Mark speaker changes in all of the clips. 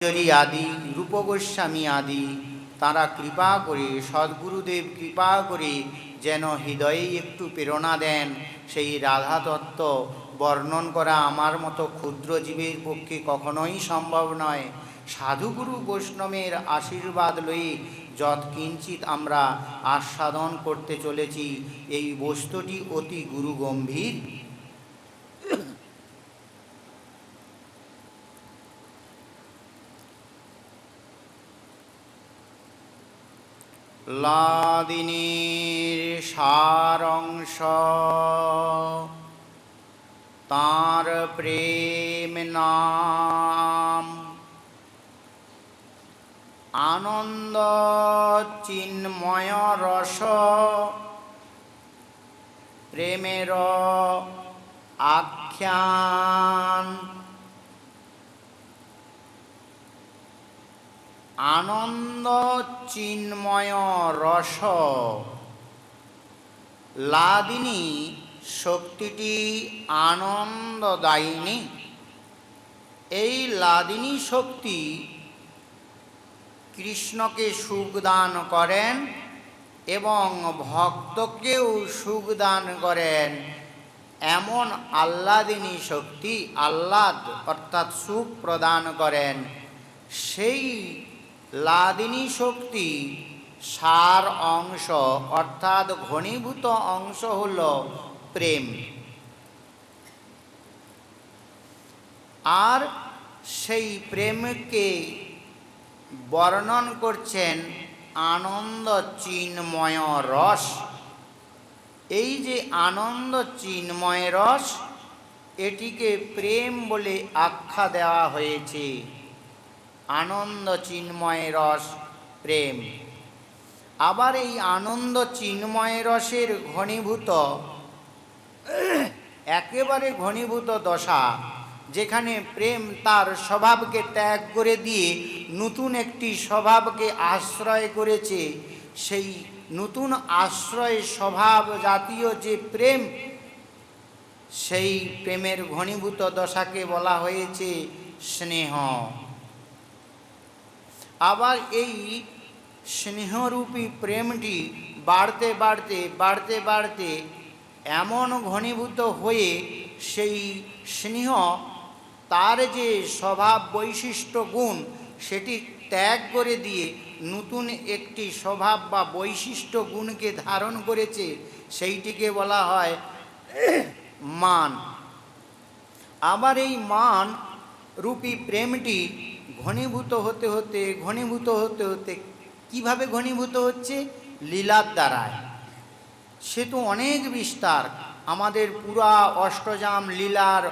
Speaker 1: জরি আদি রূপ গোস্বামী আদি তারা কৃপা করে, সদ্গুরুদেব কৃপা করে যেন হৃদয়ে একটু প্রেরণা দেন। সেই রাধা তত্ত্ব বর্ণন করা আমার মতো ক্ষুদ্র জীবের পক্ষে কখনোই সম্ভব নয়। সাধুগুরু বৈষ্ণবের আশীর্বাদ লয়ে যৎকিঞ্চিৎ আমরা আস্বাদন করতে চলেছি, এই বস্তুটি অতি গুরু গম্ভীর। লাদিনীর সারংশ তাঁর প্রেম নাম, আনন্দ চিন্ময় রস প্রেমের আখ্যান। আনন্দ চিন্ময় রস। লাদিনী শক্তিটি আনন্দদায়িনী। এই লাদিনী শক্তি কৃষ্ণকে সুখ দান করেন এবং ভক্তকেও সুখ দান করেন। এমন আহ্লাদিনী শক্তি, আহ্লাদ অর্থাৎ সুখ প্রদান করেন। সেই লাদিনী শক্তি সার অংশ অর্থাৎ ঘনীভূত অংশ হল প্রেম। আর সেই প্রেমকে বর্ণন করছেন আনন্দ চিন্ময় রস। এই যে আনন্দ চিন্ময় রস, এটিকে প্রেম বলে আখ্যা দেওয়া হয়েছে। আনন্দ চিন্ময় রস প্রেম। আবার এই আনন্দ চিন্ময় রসের ঘনীভূত, একেবারে ঘনীভূত দশা, যেখানে প্রেম তার স্বভাবকে ত্যাগ করে দিয়ে নতুন একটি স্বভাবকে আশ্রয় করেছে, সেই নতুন আশ্রয় স্বভাব জাতীয় যে প্রেম, সেই প্রেমের ঘনীভূত দশাকে বলা হয়েছে স্নেহ। আবার এই স্নেহরূপী প্রেমটি বাড়তে বাড়তে বাড়তে বাড়তে এমন ঘনীভূত হয়ে সেই স্নেহ তার যে স্বভাব বৈশিষ্ট্য গুণ, সেটি ত্যাগ করে দিয়ে নতুন একটি স্বভাব বা বৈশিষ্ট্য গুণকে ধারণ করেছে, সেইটিকে বলা হয় মান। আবার এই মান রূপী প্রেমটি ঘনীভূত হতে হতে ঘনীভূত হতে হতে কীভাবে ঘনীভূত হচ্ছে? লীলার দ্বারায়। সে তো অনেক বিস্তার। আমাদের পুরা অষ্টযাম লীলার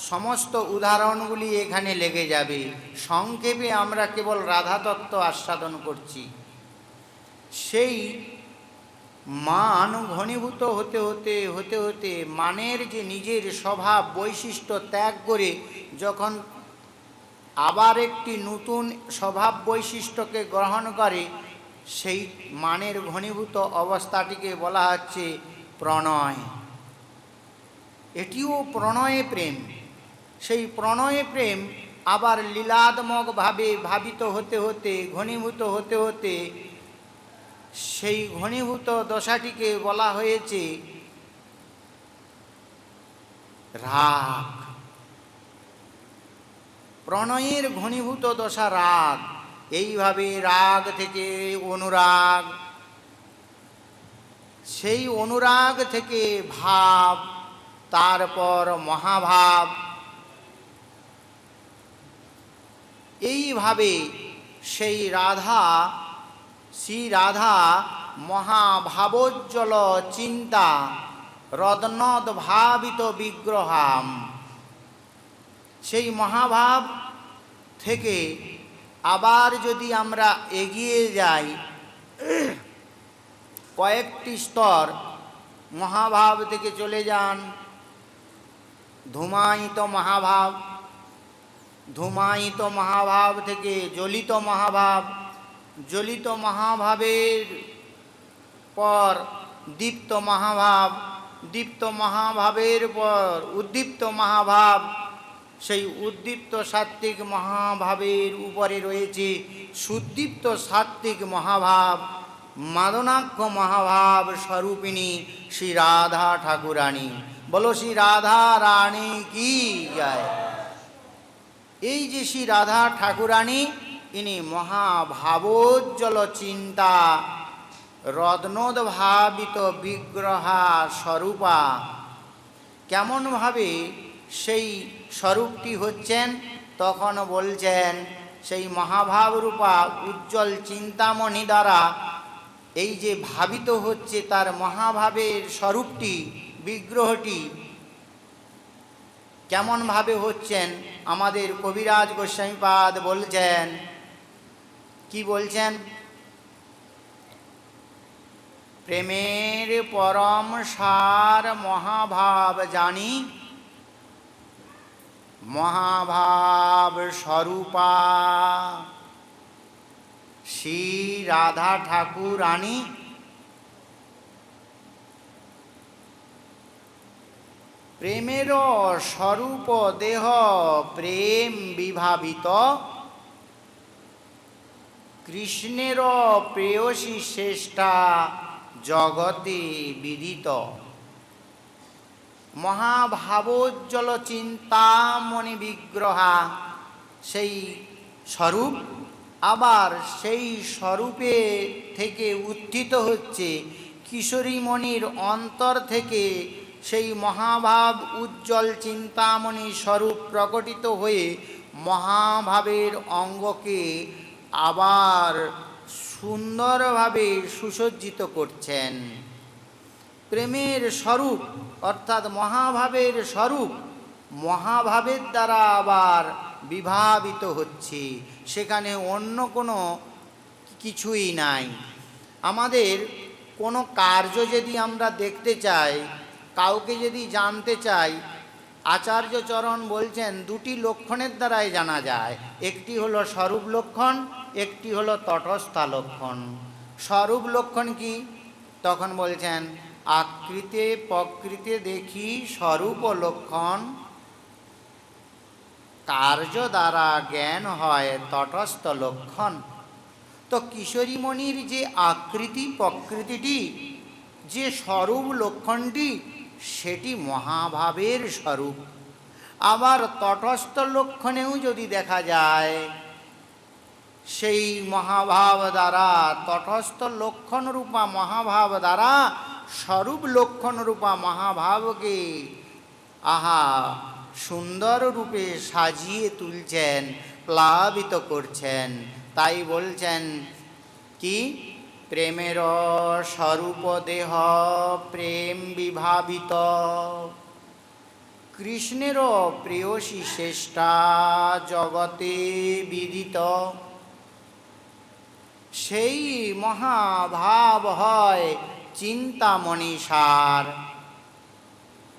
Speaker 1: সমস্ত উদাহরণগুলি এখানে লেগে যাবে। সংক্ষেপে আমরা কেবল রাধা তত্ত্ব আস্বাদন করছি। সেই মান ঘনীভূত হতে হতে হতে হতে মানের যে নিজের স্বভাব বৈশিষ্ট্য ত্যাগ করে যখন আবার একটি নতুন স্বভাব বৈশিষ্ট্যকে গ্রহণ করে, সেই মানের ঘনীভূত অবস্থাটিকে বলা হচ্ছে প্রণয়। এটিও প্রণয়ে প্রেম। সেই প্রণয়ে প্রেম আবার লীলাত্মকভাবে ভাবিত হতে হতে ঘনীভূত হতে হতে সেই ঘনীভূত দশাটিকে বলা হয়েছে রাগ। প্রণয়ের ঘনীভূত দশা রাগ। এইভাবে রাগ থেকে অনুরাগ, সেই অনুরাগ থেকে ভাব, তারপর মহাভাব। এইভাবে সেই রাধা, শ্রী রাধা মহাভাবোজ্জ্বল চিন্তা রদনদ ভাবিত বিগ্রহাম। সেই মহাভাব থেকে আবার যদি আমরা এগিয়ে যাই কয়েকটি স্তর, মহাভাব থেকে চলে যান ধূমায়িত মহাভাব, ধূমায়িত মহাভাব থেকে জ্বলিত মহাভাব, জ্বলিত মহাভাবের পর দীপ্ত মহাভাব, দীপ্ত মহাভাবের পর উদ্দীপ্ত মহাভাব, সেই উদ্দীপ্ত সাত্ত্বিক মহাভাবের উপরে রয়েছে সুদীপ্ত সাত্ত্বিক মহাভাব, মাদনাক্ষ মহাভাব স্বরূপিণী শ্রী রাধা ঠাকুরানী। বলো শ্রী রাধা রানী কি জয়। এই যে শ্রী রাধা ঠাকুরানী, ইনি মহাভাবোজ্জ্বল চিন্তা রত্নোদ্ভাবিত বিগ্রহা স্বরূপা। কেমনভাবে সেই স্বরূপটি হচ্ছেন, তখন বলছেন সেই মহাভাবরূপা উজ্জ্বল চিন্তামণি দ্বারা এই যে ভাবিত হচ্ছে তার মহাভাবের স্বরূপটি, বিগ্রহটি কেমনভাবে হচ্ছেন আমাদের কবিরাজ গোস্বামীপাদ বলছেন। কি বলছেন? প্রেমের পরম সার মহাভাব জানি, মহাভাব স্বরূপা শ্রী রাধা ঠাকুরানী। প্রেমের স্বরূপ দেহ প্রেম বিভাবিত, কৃষ্ণের প্রেয়সী শ্রেষ্ঠা জগতে বিদিত। মহাভাবোজ্জ্বল চিন্তামণি বিগ্রহা সেই স্বরূপ, আবার সেই স্বরূপে থেকে উত্থিত হচ্ছে কিশোরীমণির অন্তর থেকে সেই মহাভাব উজ্জ্বল চিন্তামণি স্বরূপ প্রকটিত হয়ে মহাভাবের অঙ্গকে আবার সুন্দরভাবে সুসজ্জিত করছেন। প্রেমের স্বরূপ অর্থাৎ মহাভাবের স্বরূপ মহাভাবের দ্বারা আবার বিভাবিত হচ্ছে, সেখানে অন্য কোনো কিছুই নাই। আমাদের কোনো কার্য যদি আমরা দেখতে চাই, কাউকে যদি জানতে চাই, আচার্যচরণ বলছেন দুটি লক্ষণের দ্বারাই জানা যায়। একটি হলো স্বরূপ লক্ষণ, একটি হলো তটস্থা লক্ষণ। স্বরূপ লক্ষণ কি? তখন বলছেন আকৃতে প্রকৃতে দেখি স্বরূপ লক্ষণ, কার্য দ্বারা জ্ঞান হয় তটস্থ লক্ষণ। তো কিশোরীমণির যে আকৃতি প্রকৃতিটি, যে স্বরূপ লক্ষণটি, সেটি মহাভাবের স্বরূপ। আবার তটস্থ লক্ষণেও যদি দেখা যায়, সেই মহাভাব দ্বারা তটস্থ লক্ষণ রূপা মহাভাব দ্বারা স্বরূপ লক্ষণ রূপা মহাভাবকে আহা সুন্দর রূপে সাজিয়ে তুলছেন, প্লাবিত করছেন। তাই বলছেন কি? প্রেমের স্বরূপ দেহ প্রেম বিভাবিত, কৃষ্ণের প্রেয়সী শ্রেষ্ঠা জগতে বিদিত। সেই মহাভাব হয় চিন্তামণি সার,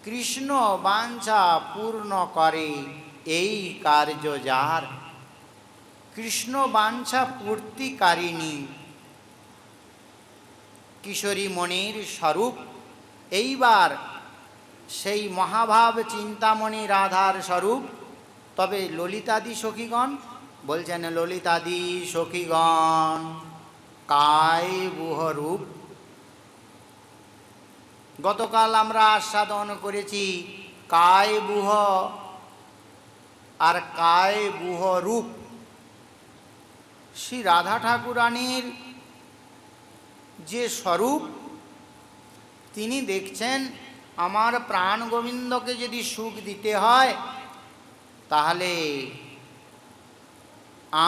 Speaker 1: কৃষ্ণ বাঞ্ছা পূর্ণ করে এই কার্য যার। কৃষ্ণ বাঞ্ছা পূর্তিকারিণী কিশোরীমণির স্বরূপ। এইবার সেই মহাভাব চিন্তামণি রাধার স্বরূপ। তবে ললিতাদি সখীগণ বলছেন, ললিতাদি সখীগণ কায় বুহরূপ। গতকাল আমরা আস্বাদন করেছি কায় বুহ আর কায় বুহ রূপ। শ্রী রাধা ঠাকুরানীর যে স্বরূপ, তিনি দেখছেন আমার প্রাণ গোবিন্দকে যদি সুখ দিতে হয়, তাহলে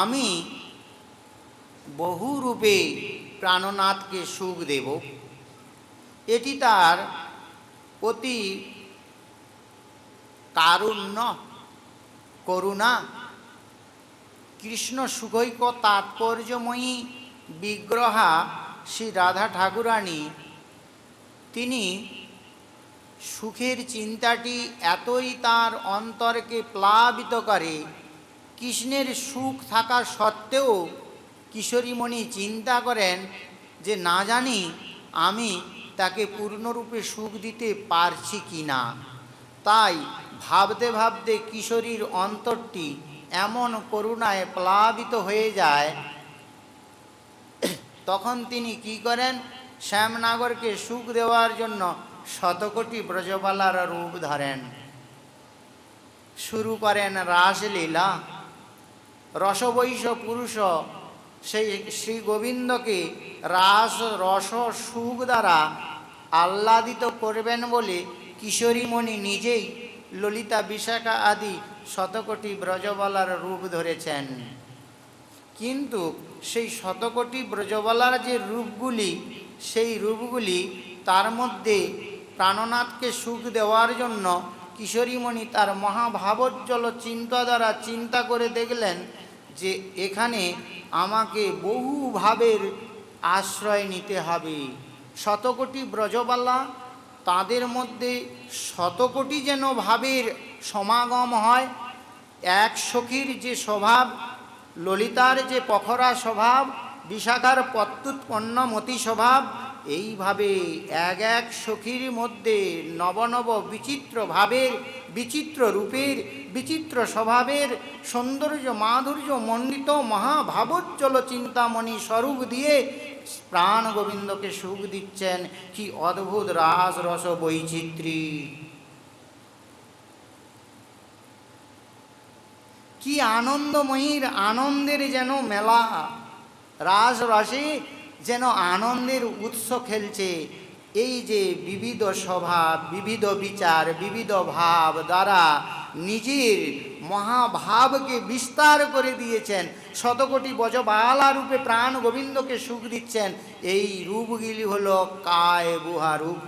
Speaker 1: আমি বহু রূপে প্রাণনাথকে সুখ দেব। এটি তার অতি কারুণ্য, করুণা। কৃষ্ণ সুখৈক তাৎপর্যময়ী বিগ্রহা শ্রী রাধা ঠাকুরানী, তিনি সুখের চিন্তাটি এতই তার অন্তরকে প্লাবিত করে, কৃষ্ণের সুখ থাকা সত্ত্বেও কিশোরীমণি চিন্তা করেন যে না জানি আমি তাকে পূর্ণরূপে সুখ দিতে পারছি কি না। তাই ভাবতে ভাবতে কিশোরীর অন্তরটি এমন করুণায় প্লাবিত হয়ে যায়, তখন তিনি কি করেন, শ্যামনগরকে সুখ দেওয়ার জন্য শতকোটি ব্রজবালার রূপ ধরেন, শুরু করেন রাসলীলা। রসবৈষ পুরুষ সেই শ্রী গোবিন্দকে রস সুখ দ্বারা আহ্লাদিত করবেন বলে কিশোরীমণি নিজেই ললিতা বিশাখা আদি শতকোটি ব্রজবালার রূপ ধরেছেন। কিন্তু সেই শতকোটি ব্রজবালার যে রূপগুলি, সেই রূপগুলি তার মধ্যে প্রাণনাথকে সুখ দেওয়ার জন্য কিশোরীমণি তার মহাভাবোজ্জ্বল চিন্তা দ্বারা চিন্তা করে দেখলেন যে এখানে আমাকে বহু ভাবের আশ্রয় নিতে হবে। শতকোটি ব্রজবালা, তাদের মধ্যে শতকোটি যেন ভাবের সমাগম হয়। এক সখীর যে স্বভাব, ললিতার যে পখরা স্বভাব, বিশাখার প্রত্যুৎপন্নমতি স্বভাব, এইভাবে এক এক সখীর মধ্যে নবনব বিচিত্র ভাবের, বিচিত্র রূপের, বিচিত্র স্বভাবের সৌন্দর্য মাধুর্য মণ্ডিত মহাভাবোজ্জ্বল চিন্তামণি স্বরূপ দিয়ে প্রাণ গোবিন্দকে সুখ দিচ্ছেন। কি অদ্ভুত রাস রস বৈচিত্র্য, কি আনন্দময়ীর আনন্দের যেন মেলা, রাস রসে যেন আনন্দের উৎস খেলছে। এই যে বিবিধ স্বভাব, বিবিধ বিচার, বিবিধ ভাব দ্বারা নিজের মহাভাবকে বিস্তার করে দিয়েছেন, শতকোটি ব্রজবালা রূপে প্রাণ গোবিন্দকে সুখ দিচ্ছেন। এই রূপগুলি হল কায়বুহা রূপ,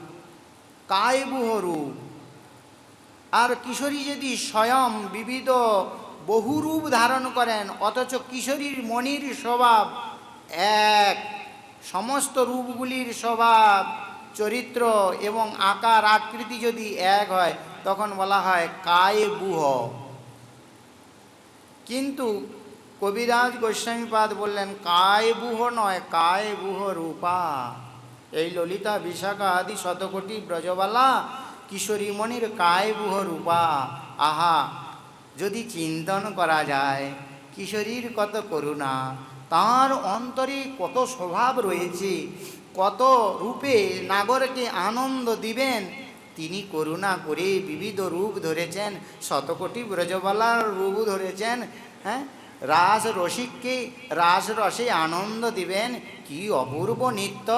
Speaker 1: কায়বুহ রূপ। আর কিশোরী যদি স্বয়ং বিবিধ বহু রূপ ধারণ করেন, অথচ কিশোরীর মনির স্বভাব এক, সমস্ত রূপগুলির স্বভাব, চরিত্র এবং আকার আকৃতি যদি এক হয়, তখন বলা হয় কায়বুহ। কিন্তু কবিরাজ গোস্বামীপাদ বললেন কায়বুহ নয়, কায়বুহ রূপা। এই ললিতা বিশাখা আদি শতকোটি ব্রজবালা কিশোরীমণির কায়বুহ রূপা। আহা, যদি চিন্তন করা যায় কিশোরীর কত করুণা, তার অন্তরে কত স্বভাব রয়েছে, কত রূপে নাগরকে আনন্দ দিবেন, তিনি করুণা করে বিবিধ রূপ ধরেছেন, শতকোটি ব্রজবালার রূপ ধরেছেন। হ্যাঁ, রাস রসিককে রাস রসে আনন্দ দিবেন। কি অপূর্ব নৃত্য!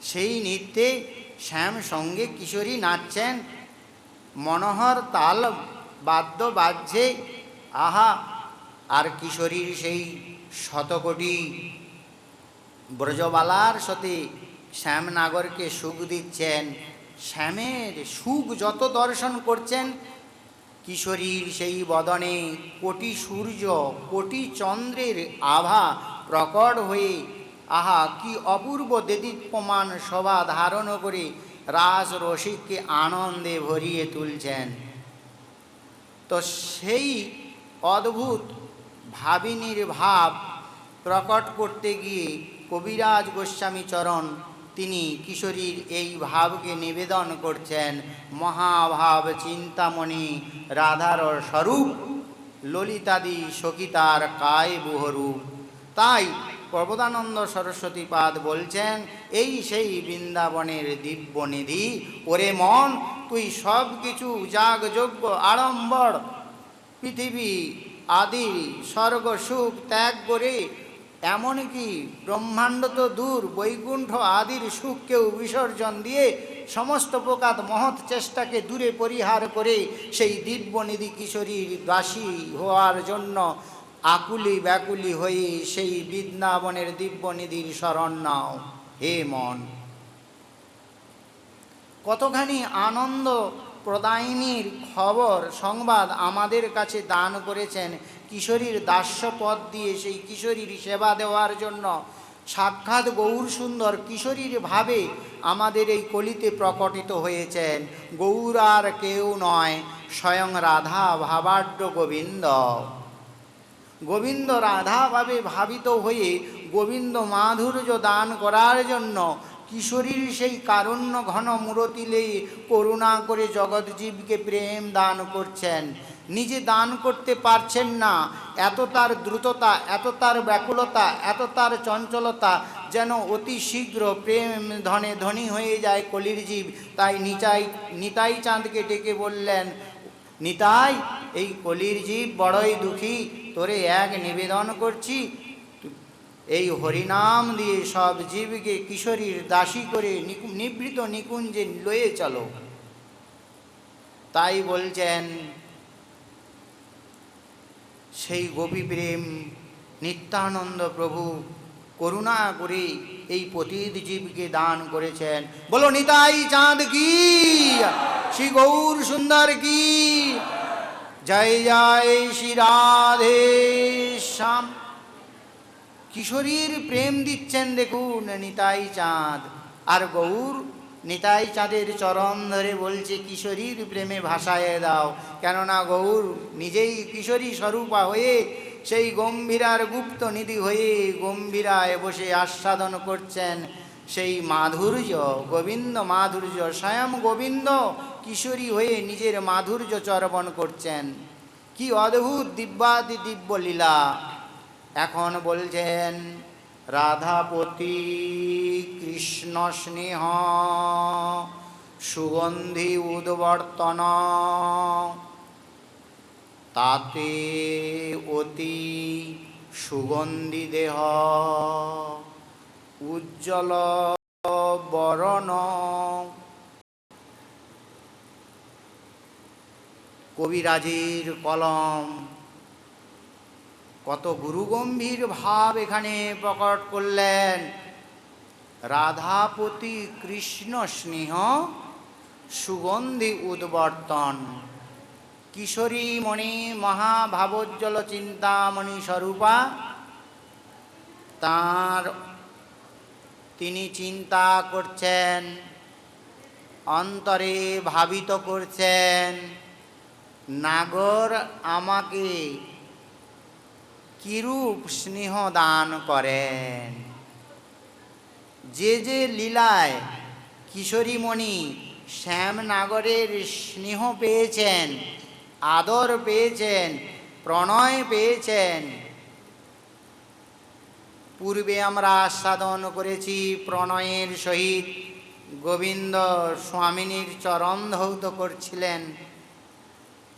Speaker 1: সেই নৃত্যে শ্যাম সঙ্গে কিশোরী নাচছেন, মনোহর তাল বাদ্য বাজছে। আহা, আর কিশোরীর সেই শতকোটি ব্রজবালার সাথে শ্যামনগরকে সুখ দিচ্ছেন। শ্যামের সুখ যত দর্শন করছেন, কিশোরীর সেই বদনে কোটি সূর্য কোটি চন্দ্রের আভা প্রকট হয়ে, আহা কি অপূর্ব দেদীপ্যমান শোভা ধারণ করে রাস রসিককে আনন্দে ভরিয়ে তুলছেন। তো সেই অদ্ভুত ভাবিনীর ভাব প্রকট করতে গিয়ে কবিরাজ গোস্বামী চরণ তিনি কিশোরীর এই ভাবকে নিবেদন করছেন মহাভাব চিন্তামণি রাধার স্বরূপ, ললিতাদি সখিতার কায়বুহরূপ। তাই প্রবোধানন্দ সরস্বতীপাদ বলছেন, এই সেই বৃন্দাবনের দিব্যনিধি। ওরে মন, তুই সব কিছু যাগযজ্ঞ আড়ম্বর পৃথিবী আদি স্বর্গ সুখ ত্যাগ করে, এমনকি ব্রহ্মাণ্ড তো দূর, বৈকুণ্ঠ আদির সুখকেও বিসর্জন দিয়ে সমস্ত প্রকার মহৎ চেষ্টাকে দূরে পরিহার করে সেই দিব্যনিধি কিশোরীর দাসী হওয়ার জন্য আকুলি ব্যাকুলি হয়ে সেই বৃন্দাবনের দিব্যনিধির শরণ নাও। হে মন, কতখানি আনন্দ প্রদায়িনীর খবর সংবাদ আমাদের কাছে দান করেছেন কিশোরীর দাস্যপদ দিয়ে সেই কিশোরীর সেবা দেওয়ার জন্য। সাক্ষাৎ গৌর সুন্দর কিশোরীর ভাবে আমাদের এই কলিতে প্রকটিত হয়েছেন। গৌর আর কেউ নয়, স্বয়ং রাধা ভাবাঢ্য গোবিন্দ। গোবিন্দ রাধা ভাবে ভাবিত হয়ে গোবিন্দ মাধুর্য দান করার জন্য কিশোরীর সেই কারুণ্য ঘন মূরতিলে করুণা করে জগৎজীবকে প্রেম দান করছেন। নিজে দান করতে পারছেন না, এত তার দ্রুততা, এত তার ব্যাকুলতা, এত তার চঞ্চলতা, যেন অতি শীঘ্র প্রেম ধনে ধনী হয়ে যায় কলির জীব। তাই নিতাই চাঁদকে ডেকে বললেন, নিতাই, এই কলির জীব বড়ই দুঃখী, তোরে এক নিবেদন করছি, এই হরিনাম দিয়ে সব জীবকে কিশোরীর দাসী করে নিভৃত নিকুঞ্জে লয়ে চলো। তাই বলছেন, সেই গোপী প্রেম নিত্যানন্দ প্রভু করুণা করে এই পতিত জীবকে দান করেছেন। বলো নিতাই চাঁদ কি, শ্রী গৌর সুন্দর কি, জয় জয় শ্রী রাধে শ্যাম। কিশোরীর প্রেম দিচ্ছেন দেখুন নিতাই চাঁদ, আর গৌর নিতাই চাঁদের চরণ ধরে বলছে কিশোরীর প্রেমে ভাসায় দাও। কেননা গৌর নিজেই কিশোরী স্বরূপা হয়ে সেই গম্ভীরার গুপ্ত নিধি হয়ে গম্ভীরায় বসে আস্বাদন করছেন সেই মাধুর্য, গোবিন্দ মাধুর্য। স্বয়ং গোবিন্দ কিশোরী হয়ে নিজের মাধুর্য চর্বণ করছেন। কি অদ্ভুত দিব্যাদি দিব্য লীলা। এখন বলছেন, রাধাপতি কৃষ্ণ স্নেহ সুগন্ধি উদ্বর্তন, তাতে অতি সুগন্ধি দেহ উজ্জ্বল বরণ। কবিরাজের কলম কত গুরুগম্ভীর ভাব এখানে প্রকট করলেন। রাধাপতি কৃষ্ণ স্নেহ সুগন্ধি উদ্বর্তন। কিশোরী মণি মহাভাবোজ্জ্বল চিন্তামণি স্বরূপা, তার তিনি চিন্তা করছেন, অন্তরে ভাবিত করছেন, নাগর আমাকে কিরূপ স্নেহ দান করেন। যে যে লীলায় কিশোরীমণি শ্যামনাগরের স্নেহ পেয়েছেন, আদর পেয়েছেন, প্রণয় পেয়েছেন, পূর্বে আমরা আস্বাদন করেছি প্রণয়ের সহিত গোবিন্দ স্বামিনীর চরণ ধৌত করছিলেন।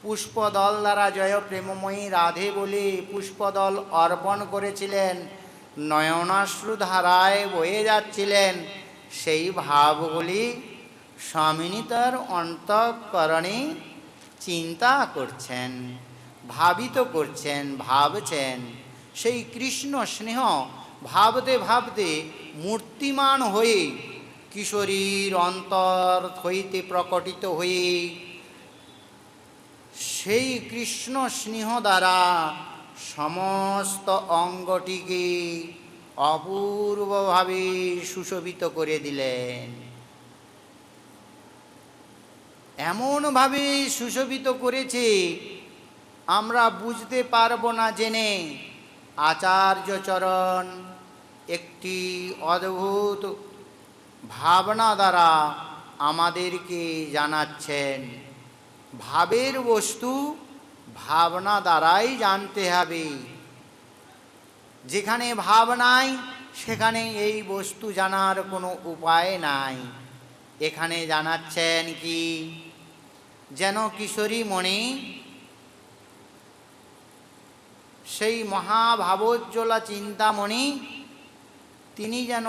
Speaker 1: পুষ্পদল দ্বারা জয় প্রেমময়ী রাধে বলে পুষ্পদল অর্পণ করেছিলেন, নয়নাশ্রু ধারায় বয়ে যাচ্ছিলেন। সেই ভাবগুলি স্বামিনী তার অন্তঃকরণে চিন্তা করছেন, ভাবিত করছেন, ভাবছেন। সেই কৃষ্ণ স্নেহ ভাবতে ভাবতে মূর্তিমান হয়ে কিশোরীর অন্তর হইতে প্রকটিত হয়ে সেই কৃষ্ণ স্নেহ দ্বারা সমস্ত অঙ্গটিকে অপূর্বভাবে সুশোভিত করে দিলেন। এমনভাবে সুশোভিত করেছে আমরা বুঝতে পারবো না জেনে। আচার্যচরণ একটি অদ্ভুত ভাবনা দ্বারা আমাদেরকে জানাচ্ছেন, ভাবের বস্তু ভাবনা দ্বারাই জানতে হবে। যেখানে ভাব নাই সেখানে এই বস্তু জানার কোনো উপায় নাই। এখানে জানাচ্ছেন কি, যেন কিশোরী মণি সেই মহাভাবোজ্জ্বলা চিন্তামণি, তিনি যেন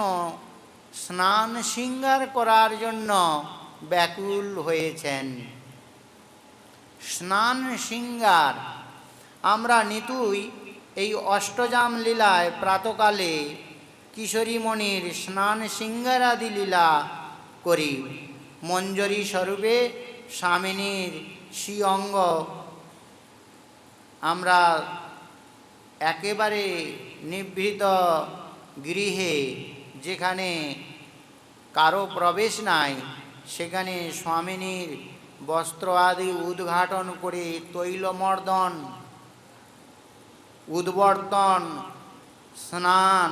Speaker 1: স্নান শৃঙ্গার করার জন্য ব্যাকুল হয়েছেন। স্নান শৃঙ্গার আমরা নিতুই এই অষ্টজাম লীলায় প্রাতকালে কিশোরীমণির স্নান শৃঙ্গারাদি লীলা করি। মঞ্জরী স্বরূপে স্বামিনীর শ্রী অঙ্গ আমরা একেবারে নিভৃত গৃহে, যেখানে কারো প্রবেশ নাই, সেখানে স্বামিনীর বস্ত্র আদি উদ্ঘাটন করে তৈলমর্দন, উদ্বর্তন, স্নান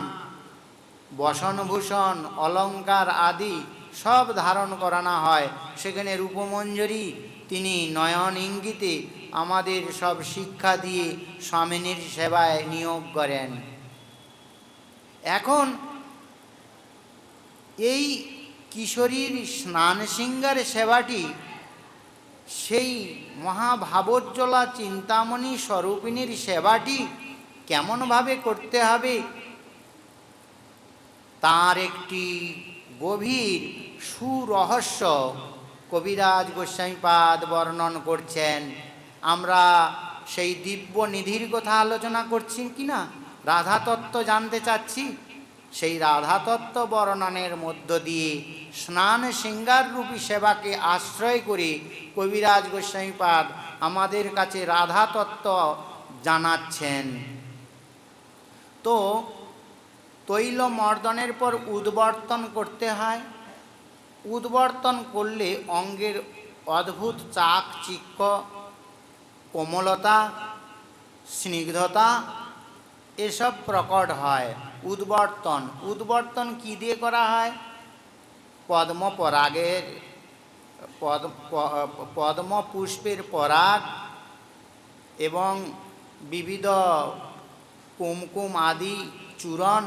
Speaker 1: বসনভূষণ অলঙ্কার আদি সব ধারণ করানো হয়। সেখানে রূপমঞ্জরি তিনি নয়ন ইঙ্গিতে আমাদের সব শিক্ষা দিয়ে স্বামিনীর সেবায় নিয়োগ করেন। এখন এই কিশোরীর স্নান শৃঙ্গার সেবাটি সেই মহাভাবোজ্জ্বলা চিন্তামণি স্বরূপিণীর সেবাটি কেমনভাবে করতে হবে তার একটি গভীর সুরহস্য কবিরাজ গোস্বামীপাদ বর্ণন করছেন। আমরা সেই দিব্য নিধির কথা আলোচনা করছি কি না, রাধাতত্ত্ব জানতে চাচ্ছি। সেই রাধাতত্ত্ব বর্ণনের মধ্য দিয়ে স্নান শৃঙ্গার রূপী সেবাকে আশ্রয় করে কবিরাজ গোস্বামীপাদ আমাদের কাছে রাধাতত্ত্ব জানাচ্ছেন। তো তৈল মর্দনের পর উদ্বর্তন করতে হয়। উদ্বর্তন করলে অঙ্গের অদ্ভুত চাকচিক্য, কোমলতা, স্নিগ্ধতা এসব প্রকট হয়। উদ্বর্তন কী দিয়ে করা হয়? পদ্মপরাগের পদ্ম পুষ্পের পরাগ এবং বিবিধ কুমকুম আদি চূরণ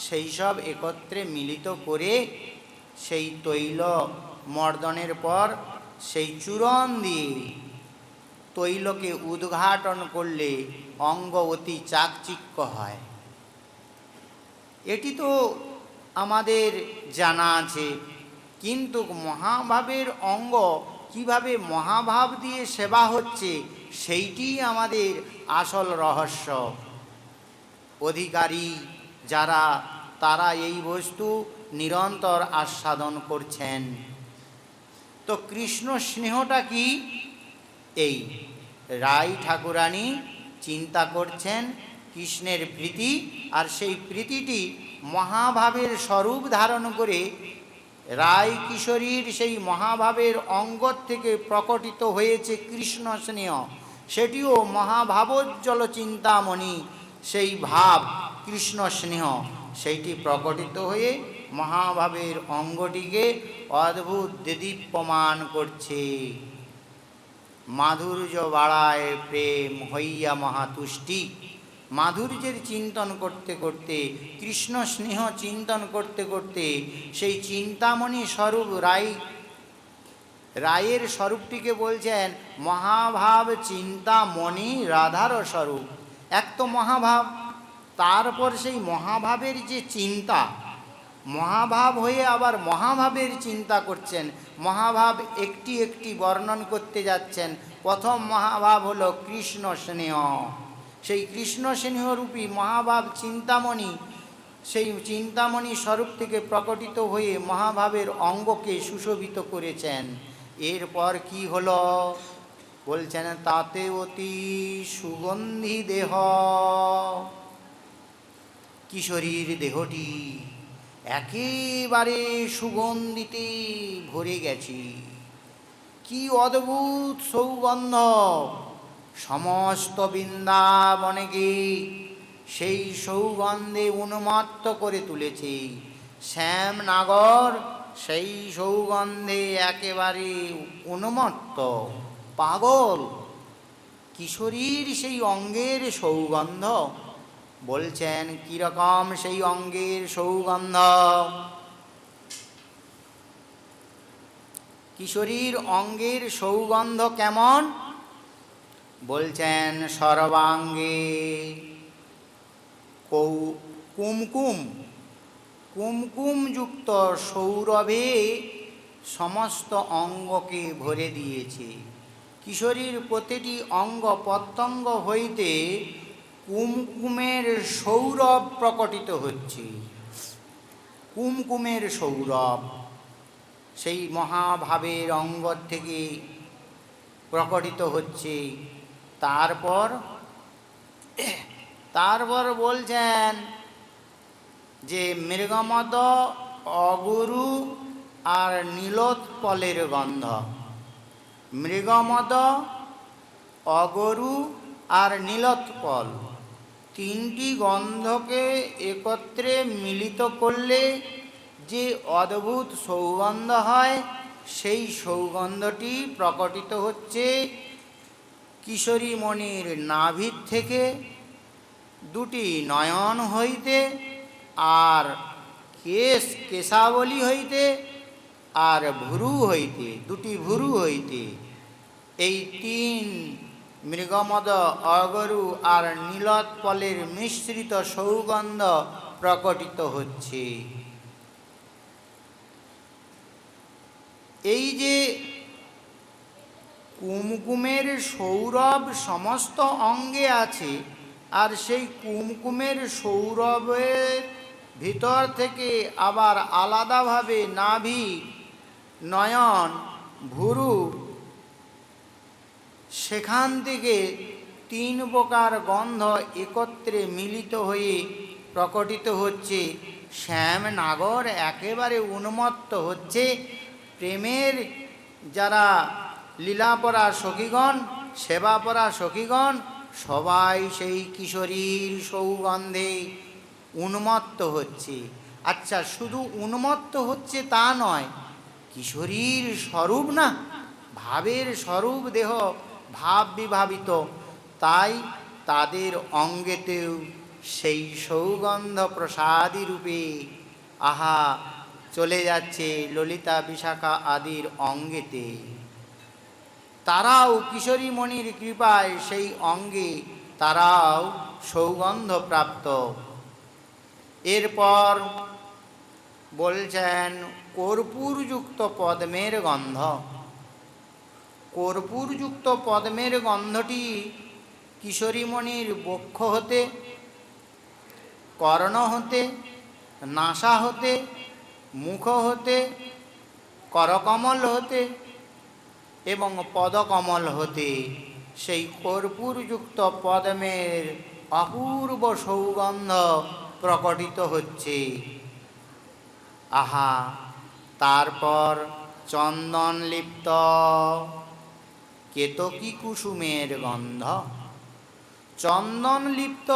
Speaker 1: সেই সব একত্রে মিলিত করে সেই তৈল মর্দনের পর সেই চূরণ দিয়ে তৈলকে উদ্ঘাটন করলে অঙ্গ অতি চাকচিক্য হয়। এটি তো আমাদের জানা আছে, কিন্তু মহাভাবের অঙ্গ কিভাবে মহাভাব দিয়ে সেবা হচ্ছে সেইটি আমাদের আসল রহস্য। অধিকারী যারা তারা এই বস্তু নিরন্তর আস্বাদন করছেন। তো কৃষ্ণ স্নেহটা কি? এই রাই ঠাকুরানী চিন্তা করছেন কৃষ্ণের প্রীতি, আর সেই প্রীতিটি মহাভাবের স্বরূপ ধারণ করে রায় কিশোরীর সেই মহাভাবের অঙ্গ থেকে প্রকটিত হয়েছে কৃষ্ণ স্নেহ। সেটিও মহাভাবোজ্জ্বল চিন্তামণি সেই ভাব কৃষ্ণ স্নেহ, সেইটি প্রকটিত হয়ে মহাভাবের অঙ্গটিকে অদ্ভুত দেদীপ্যমান করছে। মাধুর্য বাড়ায় প্রেম হইয়া মহাতুষ্টি। মাধুর্যের চিন্তন করতে করতে, কৃষ্ণ স্নেহ চিন্তন করতে করতে সেই চিন্তামণি স্বরূপ রায়ের স্বরূপটিকে বলছেন মহাভাব চিন্তামণি রাধার স্বরূপ। এক তো মহাভাব, তারপর সেই মহাভাবের যে চিন্তা, মহাভাব হয়ে আবার মহাভাবের চিন্তা করছেন। মহাভাব একটি একটি বর্ণন করতে যাচ্ছেন। প্রথম মহাভাব হলো কৃষ্ণ স্নেহ। সেই কৃষ্ণ স্নেহরূপী মহাভাব চিন্তামণি, সেই চিন্তামণি স্বরূপ থেকে প্রকটিত হয়ে মহাভাবের অঙ্গকে সুশোভিত করেছেন। এরপর কি হলো বলছেন, তাতে অতি সুগন্ধি দেহ। কিশোরীর দেহটি একেবারে সুগন্ধিতে ভরে গেছে। কি অদ্ভুত সৌগন্ধ! সমস্ত বৃন্দাবনকে সেই সৌগন্ধে উন্মত্ত করে তুলেছে। শ্যামনগর সেই সৌগন্ধে একেবারে উন্মত্ত, পাগল। কিশোরীর সেই অঙ্গের সৌগন্ধ বলছেন কীরকম সেই অঙ্গের সৌগন্ধ। কিশোরীর অঙ্গের সৌগন্ধ কেমন বলছেন, সর্বাঙ্গে কুমকুম কুমকুমযুক্ত সৌরভে সমস্ত অঙ্গকে ভরে দিয়েছে। কিশোরীর প্রতিটি অঙ্গ প্রত্যঙ্গ হইতে কুমকুমের সৌরভ প্রকটিত হচ্ছে। কুমকুমের সৌরভ সেই মহাভাবের অঙ্গ থেকে প্রকটিত হচ্ছে। তারপর বলছেন যে মৃগমদ, অগুরু আর নীলোৎপলের গন্ধ। মৃগমদ, অগরু আর নীলোৎপল তিনটি গন্ধকে একত্রে মিলিত করলে যে অদ্ভুত সৌগন্ধ হয়, সেই সৌগন্ধটি প্রকটিত হচ্ছে কিশোরীমণির নাভির থেকে, দুটি নয়ন হইতে, আর কেশাবলী হইতে, আর ভুরু হইতে, দুটি ভুরু হইতে। এই তিন মৃগমদ, অগরু আর নীলোৎপলের মিশ্রিত সৌগন্ধ প্রকটিত হচ্ছে। এই যে কুমকুমের সৌরভ সমস্ত অঙ্গে আছে, আর সেই কুমকুমের সৌরভের ভিতর থেকে আবার আলাদাভাবে নাভি, নয়ন, ভুরু, সেখান থেকে তিন প্রকার গন্ধ একত্রে মিলিত হয়ে প্রকটিত হচ্ছে। শ্যামনাগর একেবারে উন্মত্ত হচ্ছে। প্রেমের যারা লীলাপরা সখীগণ, সেবাপরা সখীগণ, সবাই সেই কিশোরীর সৌগন্ধে উন্মত্ত হচ্ছে। আচ্ছা, শুধু উন্মত্ত হচ্ছে তা নয়, কিশোরীর স্বরূপ না, ভাবের স্বরূপ, দেহ ভাব বিভাবিত, তাই তাদের অঙ্গেতেও সেই সৌগন্ধ প্রসাদী রূপে আহা চলে যাচ্ছে ললিতা, বিশাখা আদির অঙ্গেতে। তারাও কিশোরীমণির কৃপায় সেই অঙ্গে তারাও সৌগন্ধ প্রাপ্ত। এরপর বলছেন কর্পূরযুক্ত পদ্মের গন্ধ। কর্পূরযুক্ত পদ্মের গন্ধটি কিশোরীমণির বক্ষ হতে, কর্ণ হতে, নাসা হতে, মুখ হতে, করকমল হতে এবং পদকমল হতে সেই কর্পূরযুক্ত পদ্মের অপূর্ব সৌগন্ধ প্রকটিত হচ্ছে। আহা, তারপর চন্দন লিপ্ত কেতকী কুসুমের গন্ধ। চন্দন লিপ্ত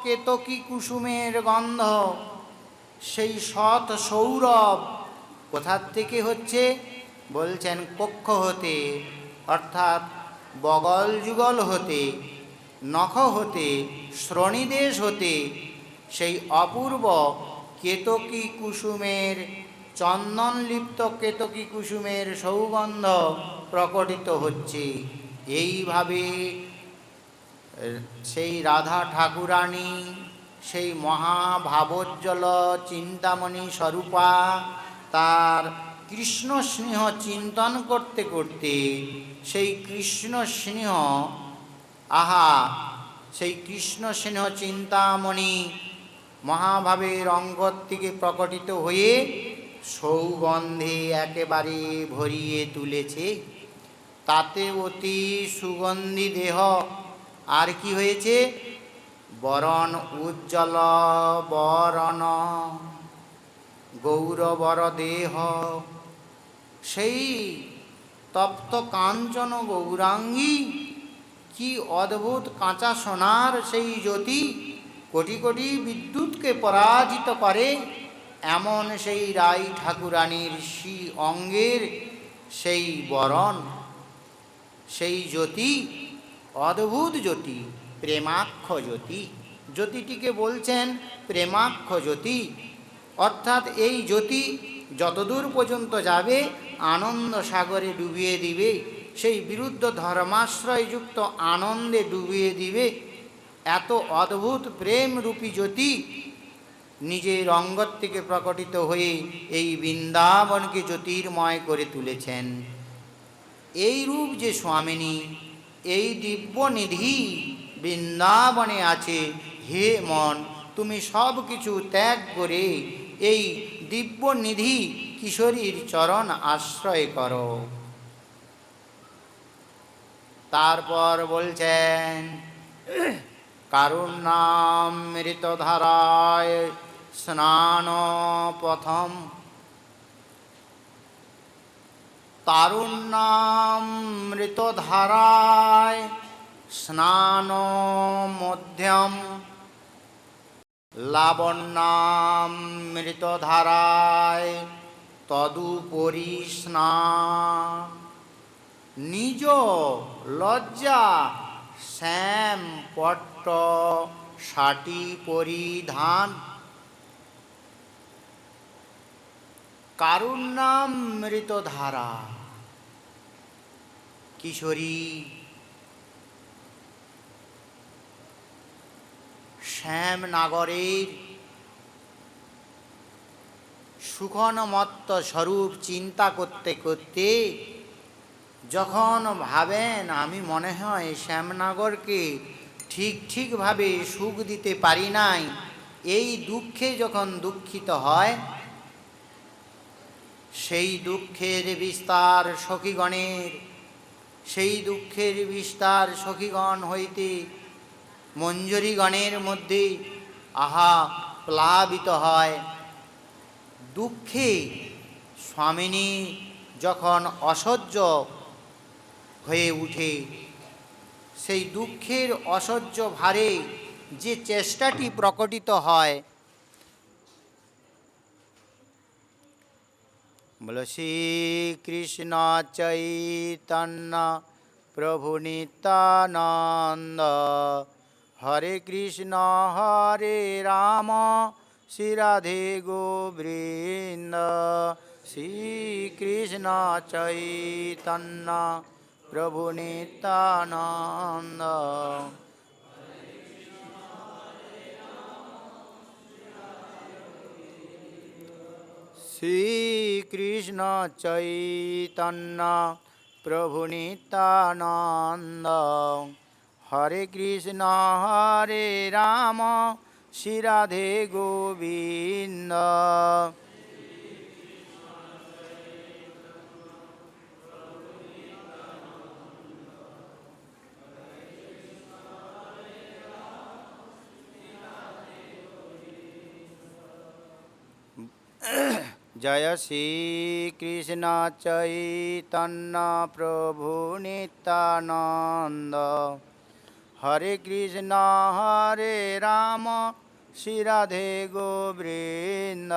Speaker 1: কেতকী কুসুমের গন্ধ, সেই সৎ সৌরভ কোথার থেকে হচ্ছে? বলছেন কক্ষ হতে, অর্থাৎ বগল যুগল হতে, নখ হতে, শ্রোণীদেশ হতে সেই অপূর্ব কেতকী কুসুমের, চন্দনলিপ্ত কেতকী কুসুমের সৌগন্ধ প্রকটিত হচ্ছে। এইভাবে সেই রাধা ঠাকুরানী, সেই মহাভাবোজ্জ্বল চিন্তামণি স্বরূপা, তার কৃষ্ণ স্নেহ চিন্তন করতে করতে সেই কৃষ্ণ স্নেহ, আহা, সেই কৃষ্ণ স্নেহ চিন্তামণি মহাভাবের অঙ্গ থেকে প্রকটিত হয়ে সৌগন্ধে একেবারে ভরিয়ে তুলেছে। তাতে অতি সুগন্ধি দেহ। আর কি হয়েছে? বরণ উজ্জ্বল বরণ গৌরবর দেহ। সেই তপ্ত কাঞ্চন গৌরাঙ্গী, কি অদ্ভুত কাঁচা সোনার সেই জ্যোতি, কোটি কোটি বিদ্যুৎকে পরাজিত করে এমন সেই রাই ঠাকুরানীর শ্রী অঙ্গের সেই বরণ, সেই জ্যোতি, অদ্ভুত জ্যোতি, প্রেমাক্ষ জ্যোতি। জ্যোতিটিকে বলছেন প্রেমাক্ষ জ্যোতি। অর্থাৎ এই জ্যোতি যতদূর পর্যন্ত যাবে আনন্দ সাগরে ডুবিয়ে দিবে, সেই বিরুদ্ধ ধর্মাশ্রয়যুক্ত আনন্দে ডুবিয়ে দিবে। এত অদ্ভুত প্রেমরূপী জ্যোতি নিজের অঙ্গ থেকে প্রকটিত হয়ে এই বৃন্দাবনকে জ্যোতির্ময় করে তুলেছেন। এই রূপ যে স্বামিনী, এই দিব্য নিধি বৃন্দাবনে আছে। হে মন, তুমি সব কিছু ত্যাগ করে এই দিব্য নিধি কিশোরীর চরণ আশ্রয় করো। তারপর বলছেন কারুণ্যামৃতধারায় স্নান প্রথম। তারুণ্যামৃতধারায় স্নান মধ্যম, লাবণ্যামৃতধারায় তদুপরি স্না, নিজ লজ্জা শ্যাম পট্ট ষাটি পরিধান, কারুণ্যামৃতধারা। কিশোরী শ্যামনগরের সুখনমত্ত স্বরূপ চিন্তা করতে করতে যখন ভাবেন আমি মনে হয় শ্যামনগরকে ঠিকভাবে সুখ দিতে পারি নাই, এই দুঃখে যখন দুঃখিত হয়, সেই দুঃখের বিস্তার সখীগণের, সেই দুঃখের বিস্তার সখীগণ হইতে মঞ্জরীগণের মধ্যে আহা প্লাবিত হয়। দুঃখে স্বামিনী যখন অসহ্য হয়ে উঠে, সেই দুঃখের অসহ্য ভারে যে চেষ্টাটি প্রকটিত হয়, বল শ্রীকৃষ্ণ চৈতন্য প্রভু নিত্যানন্দ, হরে কৃষ্ণ হরে রাম শ্রী রাধে গোবিন্দ। শ্রীকৃষ্ণ চৈতন্য প্রভু নিত্যানন্দ, শ্রীকৃষ্ণ চৈতন্য প্রভু নিত্যানন্দ, হরে কৃষ্ণ হরে রাম শ্রী রাধে গোবিন্দ। জয় শ্রীকৃষ্ণ চৈতন্য প্রভু নিত্যানন্দ, হরে কৃষ্ণ হরে রাম শ্রী রাধে গোবিন্দ।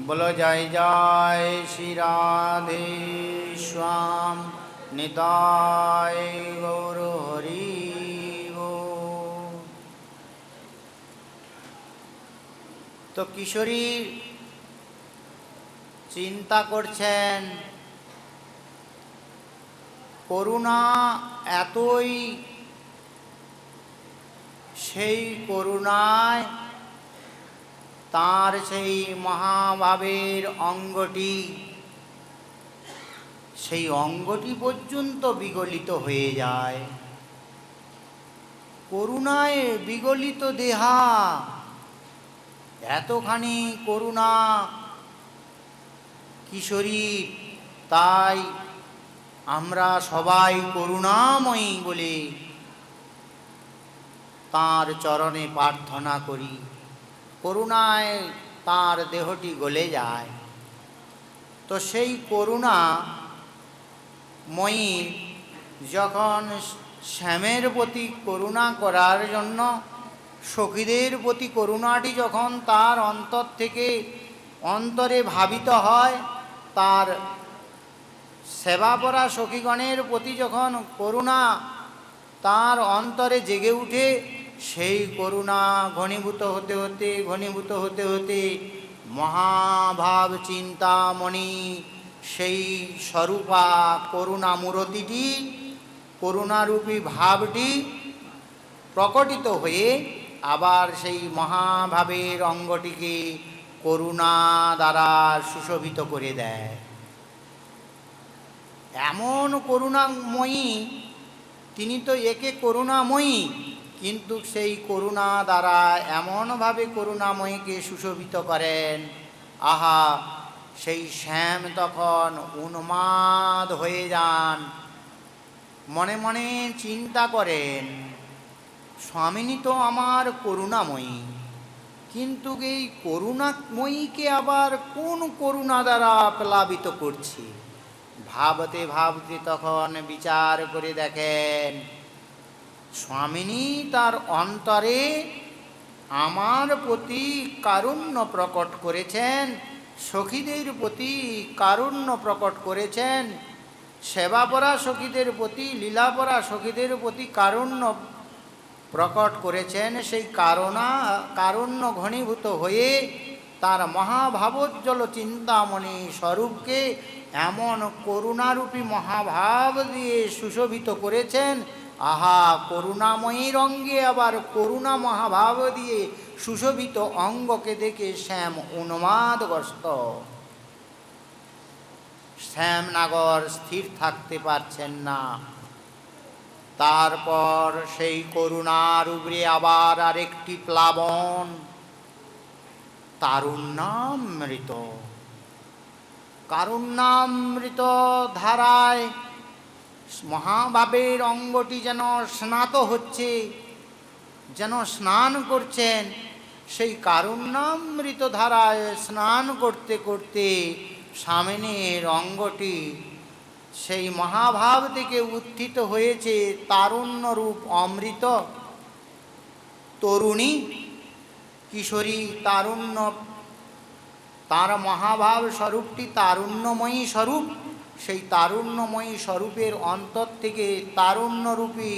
Speaker 1: बोलो जय जय श्री राधे श्याम निताय गौर हरि बोल। तो किशोरी चिंता करছেন, করুণা এতই, সেই করুণায় তার সেই মহাভাবের অঙ্গটি, সেই অঙ্গটি পর্যন্ত বিগলিত হয়ে যায়। করুণায় বিগলিত দেহা, এতখানি করুণা কিশোরী। তাই আমরা সবাই করুণাময়ী বলে তাঁর চরণে প্রার্থনা করি। করুণায় তাঁর দেহটি গলে যায়। তো সেই করুণাময়ী যখন শ্যামের প্রতি করুণা করার জন্য, সখীদের প্রতি করুণাটি যখন তার অন্তর থেকে অন্তরে ভাবিত হয়, তার সেবাপরা সখীগণের প্রতি যখন করুণা তার অন্তরে জেগে উঠে, সেই করুণা ঘনীভূত হতে হতে মহাভাব চিন্তামণি সেই স্বরূপা করুণা মূরতিটি, করুণারূপী ভাবটি প্রকটিত হয়ে আবার সেই মহাভাবের অঙ্গটিকে করুণা দ্বারা সুশোভিত করে দেয়। এমন করুণাময়ী তিনি, তো একে করুণাময়ী, কিন্তু সেই করুণা দ্বারা এমনভাবে করুণাময়ীকে সুশোভিত করেন, আহা সেই শ্যাম তখন উন্মাদ হয়ে যান। মনে মনে চিন্তা করেন, স্বামিনী তো আমার করুণাময়ী, কিন্তু এই করুণাময়ীকে আবার কোন করুণা দ্বারা প্লাবিত করছে? ভাবতে ভাবতে তখন বিচার করে দেখেন, স্বামিনী তার অন্তরে আমার প্রতি কারুণ্য প্রকট করেছেন, সখীদের প্রতি কারুণ্য প্রকট করেছেন, সেবাপরা সখীদের প্রতি, লীলাপরা সখীদের প্রতি কারুণ্য প্রকট করেছেন। সেই কারুণ্য ঘনীভূত হয়ে তার মহাভাবোজ্জ্বল চিন্তামণি স্বরূপকে এমন করুণারূপী মহাভাব দিয়ে সুশোভিত করেছেন। আহা, করুণাময়ীর অঙ্গে আবার করুণা মহাভাব দিয়ে সুশোভিত অঙ্গকে দেখে শ্যাম উন্মাদগ্রস্ত। শ্যামনগর স্থির থাকতে পারছেন না। তারপর সেই করুণার উপরে আবার আরেকটি প্লাবন, তারুণ্যামৃত। কারুণ্যামৃত ধারায় মহাভাবের অঙ্গটি যেন স্নাত হচ্ছে, যেন স্নান করছেন। সেই কারুণ্যামৃত ধারায় স্নান করতে করতে স্বামিনীর অঙ্গটি সেই মহাভাব থেকে উত্থিত হয়েছে তারুণ্যরূপ অমৃত। তরুণী কিশোরী তারুণ্য, তার মহাভাব স্বরূপটি তারুণ্যময়ী স্বরূপ। সেই তারুণ্যময়ী স্বরূপের অন্তর থেকে তারুণ্যরূপী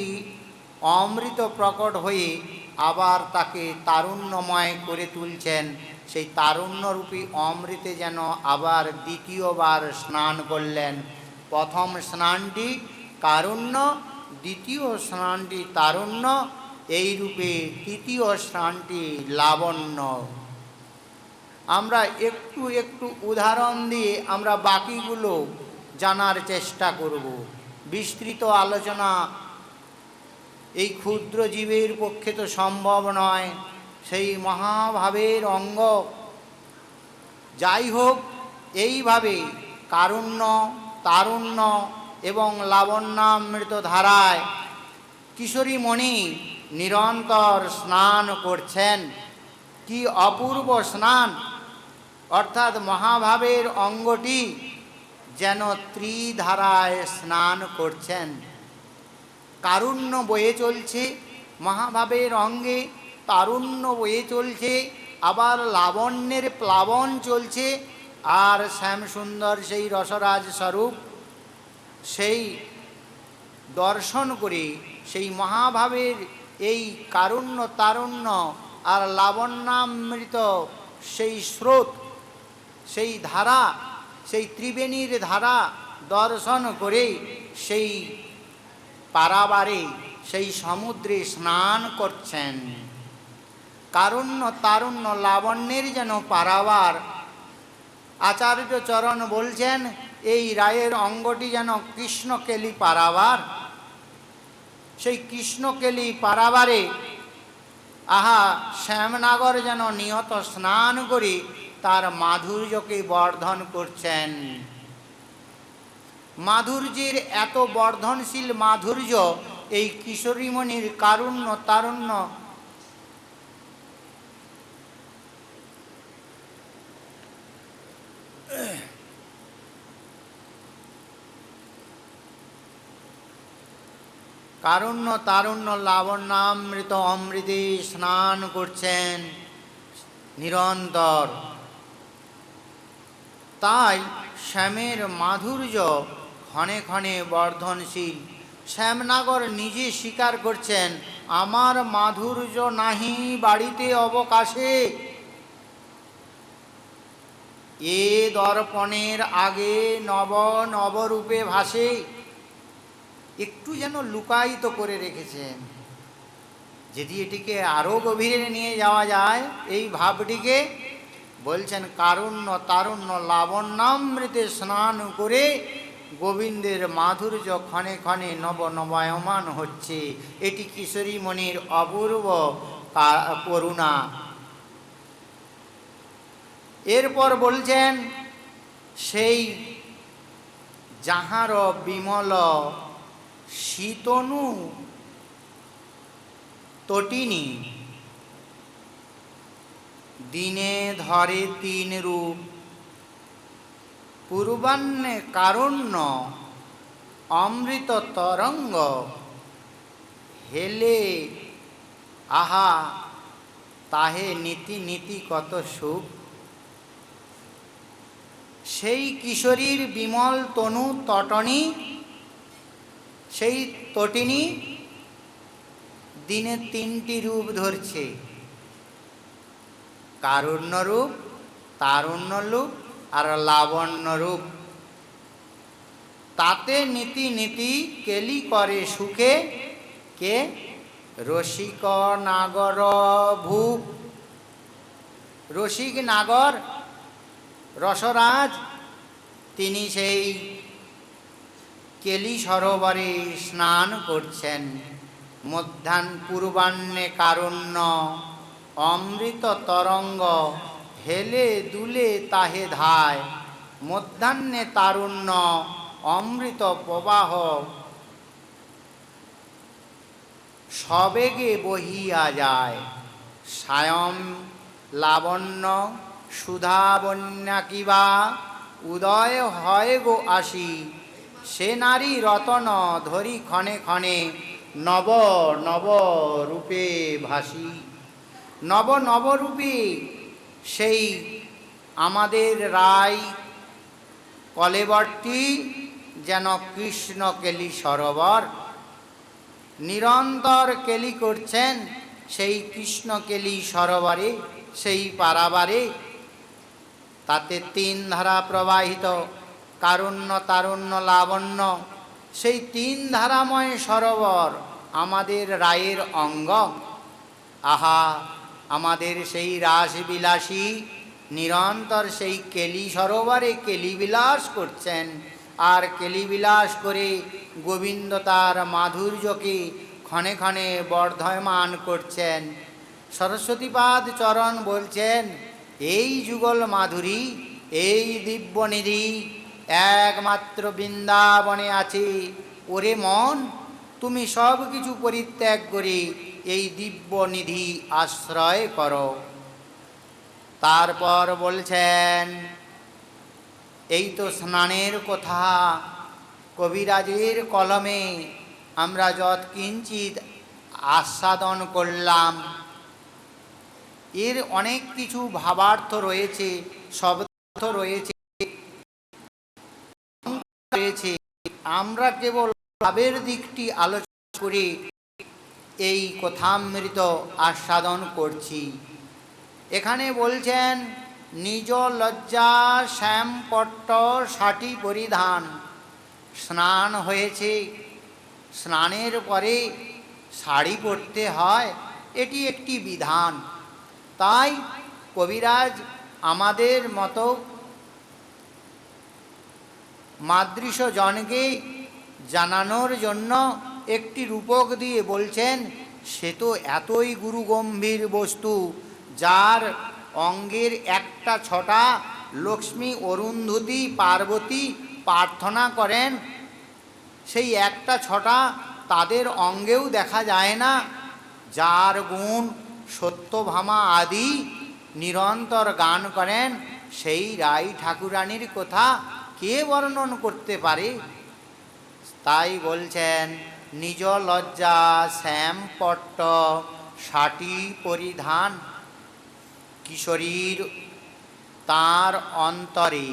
Speaker 1: অমৃত প্রকট হয়ে আবার তাকে তারুণ্যময় করে তুলছেন। সেই তারুণ্যরূপী অমৃতে যেন আবার দ্বিতীয়বার স্নান করলেন। প্রথম স্নানটি কারুণ্য, দ্বিতীয় স্নানটি তারুণ্য, এই রূপে তৃতীয় স্নানটি লাবণ্য। আমরা একটু একটু উদাহরণ দিয়ে আমরা বাকিগুলো জানার চেষ্টা করব। বিস্তৃত আলোচনা এই ক্ষুদ্র জীবের পক্ষে তো সম্ভব নয়। সেই মহাভাবের অঙ্গ, যাই হোক, এইভাবে কারুণ্য, তারুণ্য এবং লাবণ্যামৃত ধারায় কিশোরীমণি নিরন্তর স্নান করছেন। কি অপূর্ব স্নান! অর্থাৎ মহাভাবের অঙ্গটি যেন ত্রিধারায় স্নান করছেন। কারুণ্য বয়ে চলছে মহাভাবের অঙ্গে, তারুণ্য বয়ে চলছে, আবার লাবণ্যের প্লাবন চলছে। আর শ্যামসুন্দর সেই রসরাজ স্বরূপ সেই দর্শন করে সেই মহাভাবের এই কারুণ্য, তারুণ্য আর লাবণ্যামৃত সেই স্রোত, সেই ধারা, সেই ত্রিবেণীর ধারা দর্শন করে সেই পারাবারে, সেই সমুদ্রে স্নান করছেন। কারুণ্য, তারুণ্য, লাবণ্যের যেন পারাবার। আচার্য চরণ বলছেন, এই রায়ের অঙ্গটি যেন কৃষ্ণকেলি পারাবার। সেই কৃষ্ণকেলি পারাবারে আহা, শ্যামনগর যেন নিয়ত স্নান করে তার মাধুর্যকে বর্ধন করছেন। মাধুর্যের এত বর্ধনশীল মাধুর্য এই কিশোরীমণির কারুণ্য, তারুণ্য কারুণ্য, তারুণ্য, লাবণ্যামৃত অমৃতে স্নান করছেন নিরন্তর। তাই শ্যামের মাধুর্য ক্ষণে ক্ষণে বর্ধনশীল। শ্যামনগর নিজে স্বীকার করছেন, আমার মাধুর্য নাহি বাড়িতে অবকাশে, এ দর্পণের আগে নব নবরূপে ভাসে। একটু যেন লুকায়িত করে রেখেছেন। যদি এটিকে আরও গভীরে নিয়ে যাওয়া যায়, এই ভাবটিকে বলছেন, কারুণ্য, তারুণ্য, লাবণ্যামৃতে স্নান করে গোবিন্দের মাধুর্য ক্ষণে ক্ষণে নবনবায়মান হচ্ছে। এটি কিশোরীমণির অপূর্ব করুণা। এরপর বলছেন, সেই যাহার বিমল শীতনু তটিনী, দিনে ধরে তিন রূপ, পূর্বাহ্নে কারুণ্য অমৃত তরঙ্গ, হেলে আহা তাহে নীতি নীতি কত সুখ। সেই কিশোরীর বিমল তনু তটনী, সেই তটিনী দিনে তিনটি রূপ ধরছে, কারুণ্য রূপ, তারুণ্য রূপ আর লাবণ্য রূপ। তাতে নীতি নীতি কেলি করে সুখে, কে? রসিক নাগর ভূপ। রসিক নাগর রসরাজ তিনি সেই কেলি সরোবরে স্নান করছেন। পূর্বাহ্নে কারুণ্য অমৃত তরঙ্গ, হেলে দুলে তাহে ধায়, মধ্যাহ্নে তারুণ্য অমৃত প্রবাহ, সবেগে বহিয়া যায়। সায়ম লাবণ্য সুধা বন্যা কিবা, উদয় হয় গো আসি, সে নারী রতন ধরি ক্ষণে ক্ষণে, নব নব রূপে ভাসি। নব নবরূপে সেই আমাদের রায় কলেবরটি যেন কৃষ্ণ কেলি সরোবর, নিরন্তর কেলি করছেন সেই কৃষ্ণ কেলি সরোবরে, সেই পারাবারে। তাতে তিন ধারা প্রবাহিত, কারুণ্য তারুণ্য লাবণ্য। সেই তিন ধারাময় সরোবর আমাদের রায়ের অঙ্গ। আহা আমাদের সেই রাসবিলাসী নিরন্তর সেই কেলি সরোবরে কেলিবিলাস করছেন, আর কেলিবিলাস করে গোবিন্দ তার মাধুর্যকে ক্ষণে ক্ষণে বর্ধমান করছেন। সরস্বতীপাদ চরণ বলছেন, এই যুগল মাধুরী, এই দিব্যনিধি একমাত্র বৃন্দাবনে আছে। ওরে মন, তুমি সব কিছু পরিত্যাগ করে এই দিব্যনিধি আশ্রয় করো। তারপর বলছেন, এই তো স্নানের কথা কবিরাজের কলমে আমরা যৎকিঞ্চিৎ আস্বাদন করলাম। এর অনেক কিছু ভাবার্থ রয়েছে, শব্দার্থ রয়েছে। আমরা কেবল ভাবের দিকটি আলোচনা করে এই কথামৃত আস্বাদন করছি। এখানে বলছেন, নিজ লজ্জা শ্যামপট্ট ষাটি পরিধান। স্নান হয়েছে, স্নানের পরে শাড়ি পরতে হয়, এটি একটি বিধান। তাই কবিরাজ আমাদের মতো মাদৃশ জনকে জানানোর জন্য একটি রূপক দিয়ে বলছেন, সে তো এতই গুরুগম্ভীর বস্তু, যার অঙ্গের একটা ছটা লক্ষ্মী অরুন্ধতী পার্বতী প্রার্থনা করেন, সেই একটা ছটা তাদের অঙ্গেও দেখা যায় না। যার গুণ সত্যভামা আদি নিরন্তর গান করেন, সেই রাই ঠাকুরানীর কথা কে বর্ণন করতে পারে? তাই বলছেন, নিজ লজ্জা শ্যামপট্ট ষাটি পরিধান। কিশোরীর তার অন্তরে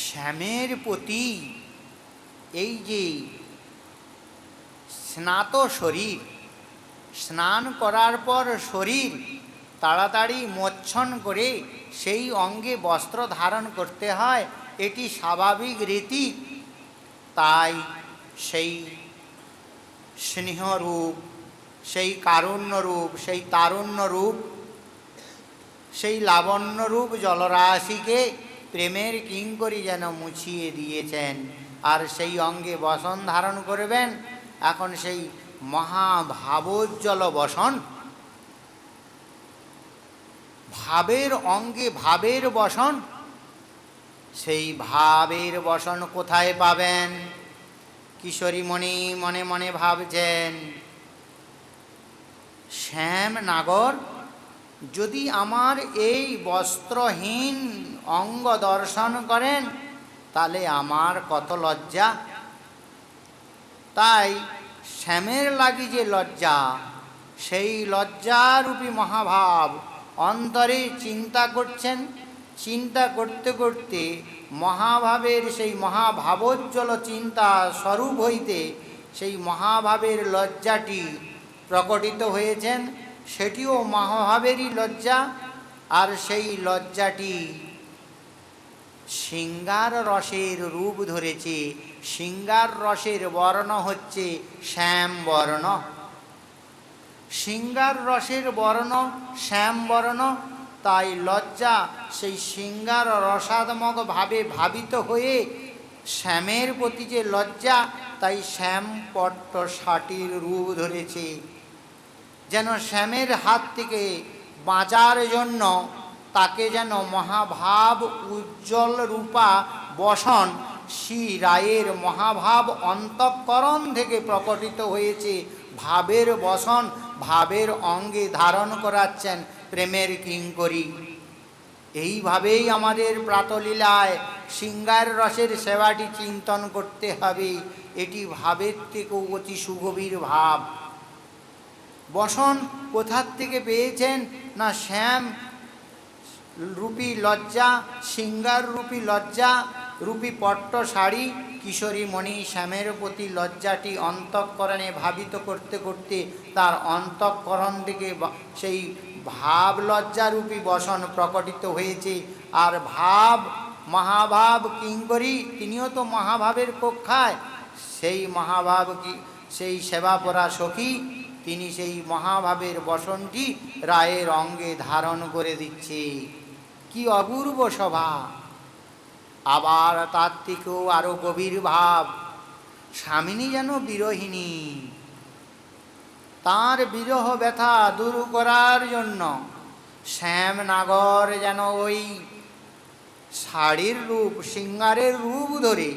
Speaker 1: শ্যামের প্রতি এই যে স্নাত শরীর, স্নান করার পর শরীর তাড়াতাড়ি মোচ্ছন করে সেই অঙ্গে বস্ত্র ধারণ করতে হয়, এটি স্বাভাবিক রীতি। তাই সেই স্নেহরূপ, সেই কারুণ্যরূপ, সেই তারুণ্যরূপ, সেই লাবণ্যরূপ জলরাশিকে প্রেমের কিঙ্করী যেন মুছিয়ে দিয়েছেন। আর সেই অঙ্গে বসন ধারণ করবেন। এখন সেই মহাভাবোজ্জ্বল বসন, ভাবের অঙ্গে ভাবের বসন। সেই ভাবের বসন কোথায় পাবেন? কিশোরীমণি মনে মনে ভাবছেন, শ্যাম নাগর যদি আমার এই বস্ত্রহীন অঙ্গ দর্শন করেন তাহলে আমার কত লজ্জা। তাই শ্যামের লাগি যে লজ্জা, সেই লজ্জারূপী মহাভাব অন্তরে চিন্তা করছেন। চিন্তা করতে করতে মহাভাবের সেই মহাভাবোজ্জ্বল চিন্তা স্বরূপ হইতে সেই মহাভাবের লজ্জাটি প্রকটিত হয়েছেন। সেটিও মহাভাবেরই লজ্জা। আর সেই লজ্জাটি শৃঙ্গার রসের রূপ ধরেছে। শৃঙ্গার রসের বর্ণ হচ্ছে শ্যাম বর্ণ। শৃঙ্গার রসের বর্ণ শ্যাম বর্ণ। তাই লজ্জা সেই শৃঙ্গার রসাত্মক ভাবে ভাবিত হয়ে শ্যামের প্রতি যে লজ্জা, তাই শ্যাম পট্ট ষাটির রূপ ধরেছে। যেন শ্যামের হাত থেকে বাঁচার জন্য তাকে যেন মহাভাব উজ্জ্বল রূপা বসন শ্রী রায়ের মহাভাব অন্তঃকরণ থেকে প্রকটিত হয়েছে। ভাবের বসন ভাবের অঙ্গে ধারণ করাচ্ছেন প্রেমের কিঙ্করী। এইভাবেই আমাদের প্রাতলীলায় শৃঙ্গার রসের সেবাটি চিন্তন করতে হবে। এটি ভাবের থেকেও অতি সুগভীর ভাব। বসন কোথার থেকে পেয়েছেন না শ্যাম রূপী লজ্জা, শৃঙ্গার রূপী লজ্জা রূপী পট্ট শাড়ি কিশোরী মণি শ্যামের প্রতি লজ্জাটি অন্তঃকরণে ভাবিত করতে করতে তার অন্তঃকরণ থেকে সেই ভাব লজ্জারূপী বসন প্রকটিত হয়েছে। আর ভাব মহাভাব কিঙ্করী তিনিও তো মহাভাবের কক্ষায়। সেই মহাভাব কি সেই সেবাপরা সখী তিনি সেই মহাভাবের বসনটি রায়ের অঙ্গে ধারণ করে দিচ্ছে। কি অপূর্ব শোভা! আবার তার থেকেও আরও গভীর ভাব, স্বামিনী যেন বিরহিণী। তার বিরহ ব্যথা দূর করার জন্য শ্যামনাগর যেন ওই শাড়ির রূপ শৃঙ্গারের রূপ ধরে,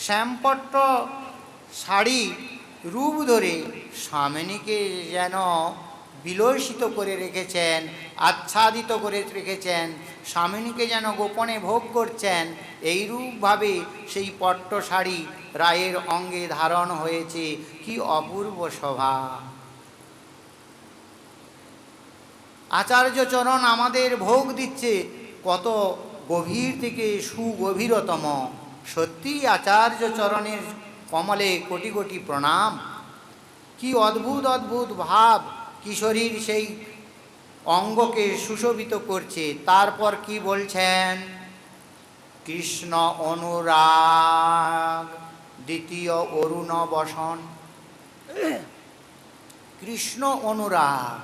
Speaker 1: শ্যামপট্ট শাড়ি রূপ ধরে স্বামিনীকে যেন বিলসিত করে রেখেছেন, আচ্ছাদিত করে রেখেছেন। স্বামিনীকে যেন গোপনে ভোগ করছেন। এইরূপভাবে সেই পট্ট শাড়ি রায়ের অঙ্গে ধারণ হয়েছে। কি অপূর্ব শোভা! আচার্যচরণ আমাদের ভোগ দিচ্ছে কত গভীর থেকে সুগভীরতম। সত্যি আচার্যচরণের কমলে কোটি কোটি প্রণাম। কি অদ্ভুত অদ্ভুত ভাব কিশোরীর সেই অঙ্গকে সুশোভিত করছে। তারপর কি বলছেন? কৃষ্ণ অনুরাগ দ্বিতীয় অরুণ বসন। কৃষ্ণ অনুরাগ,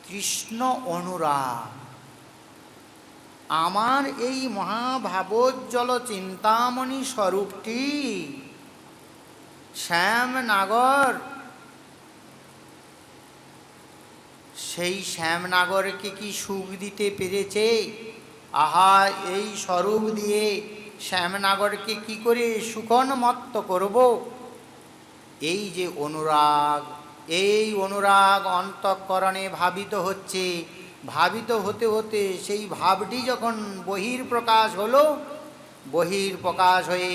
Speaker 1: কৃষ্ণ অনুরাগ। আমার এই মহাভাবোজ্জ্বল চিন্তামণি স্বরূপটি শ্যামনাগর, সেই শ্যামনাগরকে কি সুখ দিতে পেরেছে? আহা, এই স্বরূপ দিয়ে শ্যামনাগরকে কি করে সুখোন্মত্ত করব? এই যে অনুরাগ, এই অনুরাগ অন্তঃকরণে ভাবিত হচ্ছে। ভাবিত হতে হতে সেই ভাবটি যখন বহির্প্রকাশ হলো, বহির্প্রকাশ হয়ে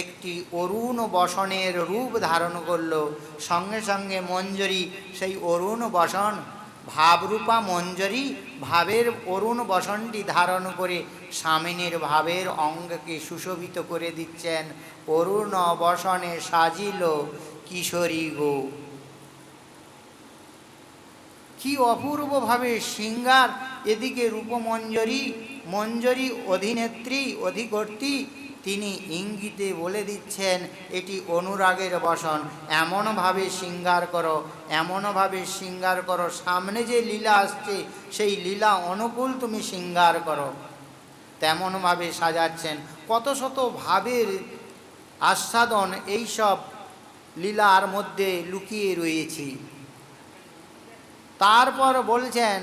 Speaker 1: একটি অরুণ বসনের রূপ ধারণ করল। সঙ্গে সঙ্গে মঞ্জরি সেই অরুণ বসন, ভাবরূপা মঞ্জরি ভাবের অরুণ বসনটি ধারণ করে স্বামিনীর ভাবের অঙ্গকে সুশোভিত করে দিচ্ছেন। অরুণ বসনে সাজিল কিশোরী গো। কি অপূর্বভাবে শৃঙ্গার! এদিকে রূপমঞ্জরি, মঞ্জরি অধিনেত্রী অধিকর্ত্রী, তিনি ইঙ্গিতে বলে দিচ্ছেন এটি অনুরাগের বসন। এমনভাবে শৃঙ্গার করো, এমনভাবে শৃঙ্গার করো, সামনে যে লীলা আসছে সেই লীলা অনুকূল তুমি শৃঙ্গার করো। তেমনভাবে সাজাচ্ছেন। কত শত ভাবের আস্বাদন এইসব লীলার মধ্যে লুকিয়ে রয়েছে। তারপর বলছেন